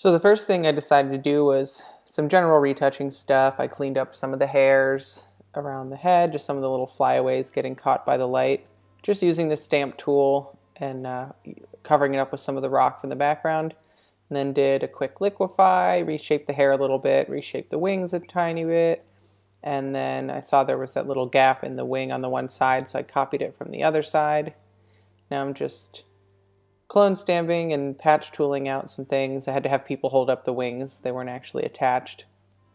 So the first thing I decided to do was some general retouching stuff. I cleaned up some of the hairs around the head, just some of the little flyaways getting caught by the light, just using the stamp tool and covering it up with some of the rock from the background. And then did a quick liquefy, reshaped the hair a little bit, reshaped the wings a tiny bit. And then I saw there was that little gap in the wing on the one side, so I copied it from the other side. Now I'm just clone stamping and patch tooling out some things. I had to have people hold up the wings. They weren't actually attached,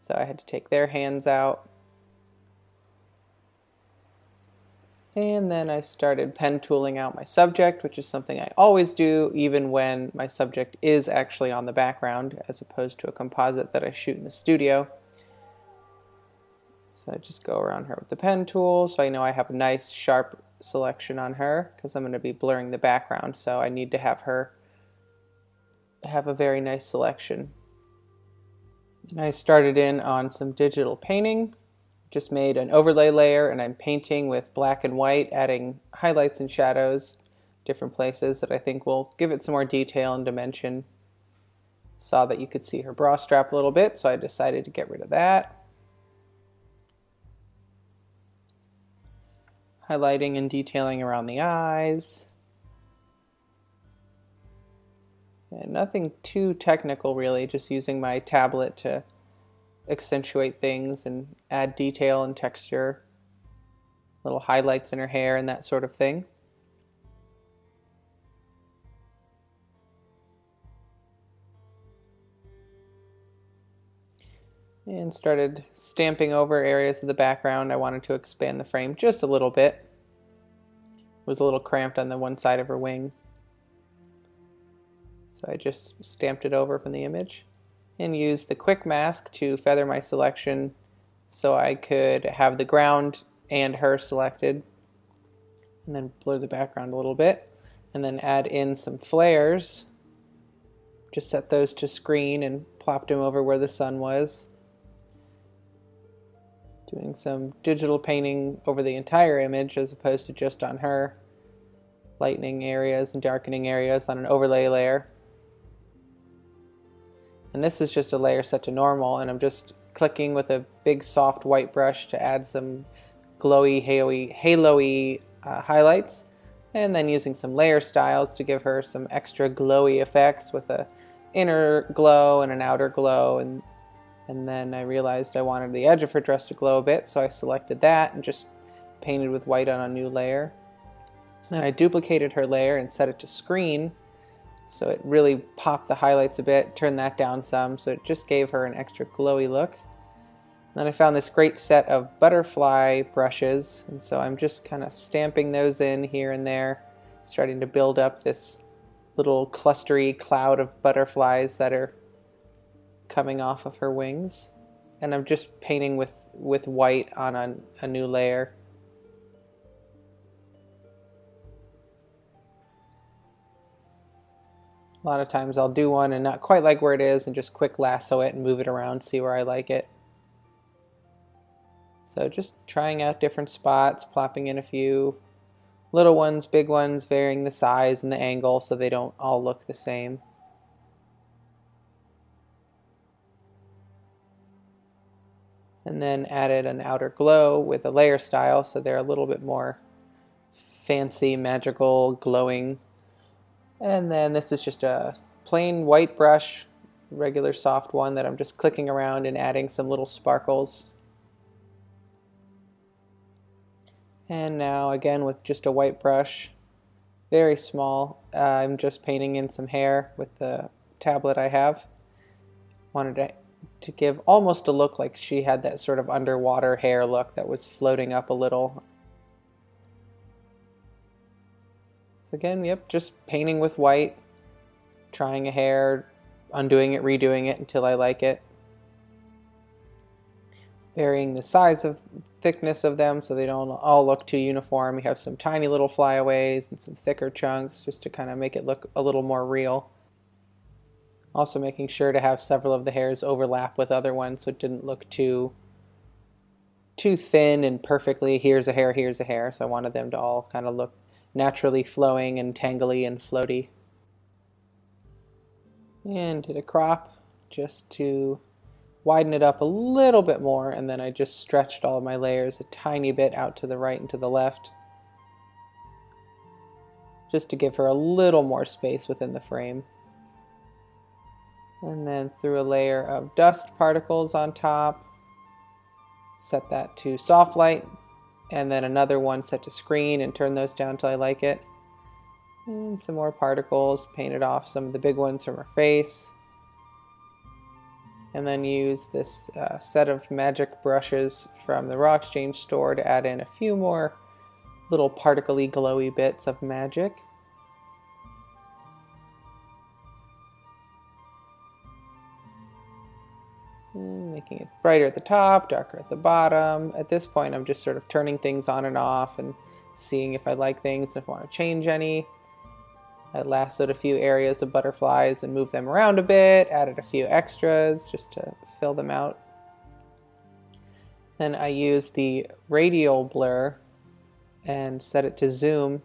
so I had to take their hands out. And then I started pen tooling out my subject, which is something I always do, even when my subject is actually on the background, as opposed to a composite that I shoot in the studio. So I just go around her with the pen tool, so I know I have a nice sharp selection on her, because I'm going to be blurring the background, so I need to have her have a very nice selection. I started in on some digital painting. Just made an overlay layer, and I'm painting with black and white, adding highlights and shadows, different places that I think will give it some more detail and dimension. Saw that you could see her bra strap a little bit, so I decided to get rid of that. Highlighting and detailing around the eyes. And nothing too technical really, just using my tablet to accentuate things and add detail and texture. Little highlights in her hair and that sort of thing. And started stamping over areas of the background. I wanted to expand the frame just a little bit. It was a little cramped on the one side of her wing. So I just stamped it over from the image and used the quick mask to feather my selection so I could have the ground and her selected, and then blur the background a little bit, and then add in some flares. Just set those to screen and plopped them over where the sun was. Doing some digital painting over the entire image as opposed to just on her. Lightening areas and darkening areas on an overlay layer. And this is just a layer set to normal, and I'm just clicking with a big soft white brush to add some glowy, halo-y highlights, and then using some layer styles to give her some extra glowy effects with a inner glow and an outer glow. And then I realized I wanted the edge of her dress to glow a bit, so I selected that and just painted with white on a new layer. Then I duplicated her layer and set it to screen, so it really popped the highlights a bit, turned that down some, so it just gave her an extra glowy look. Then I found this great set of butterfly brushes, and so I'm just kind of stamping those in here and there, starting to build up this little clustery cloud of butterflies that are coming off of her wings. And I'm just painting with white on a new layer. A lot of times I'll do one and not quite like where it is and just quick lasso it and move it around, see where I like it. So just trying out different spots, plopping in a few little ones, big ones, varying the size and the angle so they don't all look the same. And then added an outer glow with a layer style, so they're a little bit more fancy, magical, glowing. And then this is just a plain white brush, regular soft one that I'm just clicking around and adding some little sparkles. And now again with just a white brush, very small, I'm just painting in some hair with the tablet I have. Wanted to give almost a look like she had that sort of underwater hair look that was floating up a little. So again, yep, just painting with white, trying a hair, undoing it, redoing it until I like it. Varying the size of thickness of them so they don't all look too uniform. You have some tiny little flyaways and some thicker chunks just to kind of make it look a little more real. Also making sure to have several of the hairs overlap with other ones so it didn't look too thin and perfectly here's a hair, here's a hair. So I wanted them to all kind of look naturally flowing and tangly and floaty. And did a crop just to widen it up a little bit more, and then I just stretched all of my layers a tiny bit out to the right and to the left, just to give her a little more space within the frame. And then threw a layer of dust particles on top, set that to soft light, and then another one set to screen, and turn those down till I like it. And some more particles, painted off some of the big ones from her face. And then use this set of magic brushes from the Raw Exchange store to add in a few more little particle-y, glowy bits of magic. And making it brighter at the top, darker at the bottom. At this point, I'm just sort of turning things on and off and seeing if I like things and if I want to change any. I lassoed a few areas of butterflies and moved them around a bit, added a few extras just to fill them out. Then I used the radial blur and set it to zoom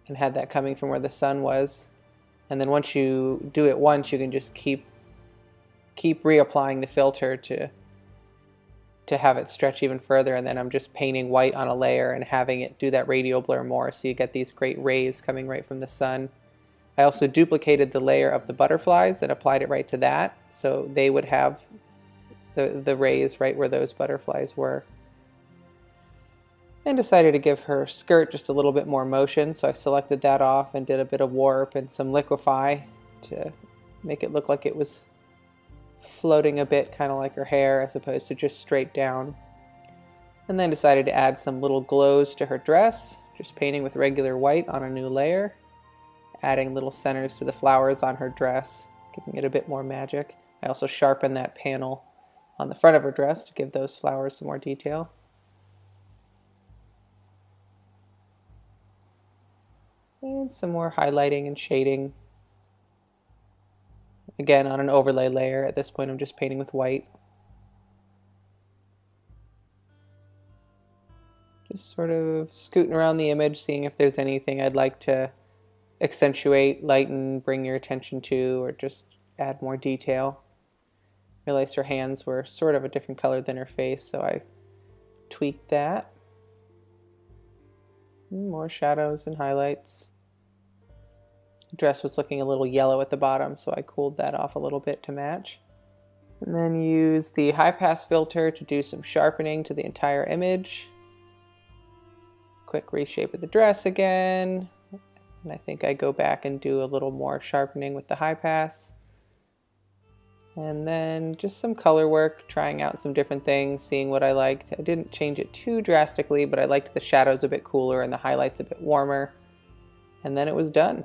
and had that coming from where the sun was. And then once you do it once, you can just keep reapplying the filter to have it stretch even further, and then I'm just painting white on a layer and having it do that radial blur more, so you get these great rays coming right from the sun. I also duplicated the layer of the butterflies and applied it right to that, so they would have the rays right where those butterflies were. And decided to give her skirt just a little bit more motion, so I selected that off and did a bit of warp and some liquify to make it look like it was floating a bit, kind of like her hair, as opposed to just straight down. And then decided to add some little glows to her dress, just painting with regular white on a new layer, adding little centers to the flowers on her dress, giving it a bit more magic. I also sharpened that panel on the front of her dress to give those flowers some more detail. And some more highlighting and shading. Again, on an overlay layer. At this point, I'm just painting with white. Just sort of scooting around the image, seeing if there's anything I'd like to accentuate, lighten, bring your attention to, or just add more detail. Realized her hands were sort of a different color than her face, so I tweaked that. More shadows and highlights. The dress was looking a little yellow at the bottom, so I cooled that off a little bit to match. And then use the high pass filter to do some sharpening to the entire image. Quick reshape of the dress again. And I think I go back and do a little more sharpening with the high pass. And then just some color work, trying out some different things, seeing what I liked. I didn't change it too drastically, but I liked the shadows a bit cooler and the highlights a bit warmer. And then it was done.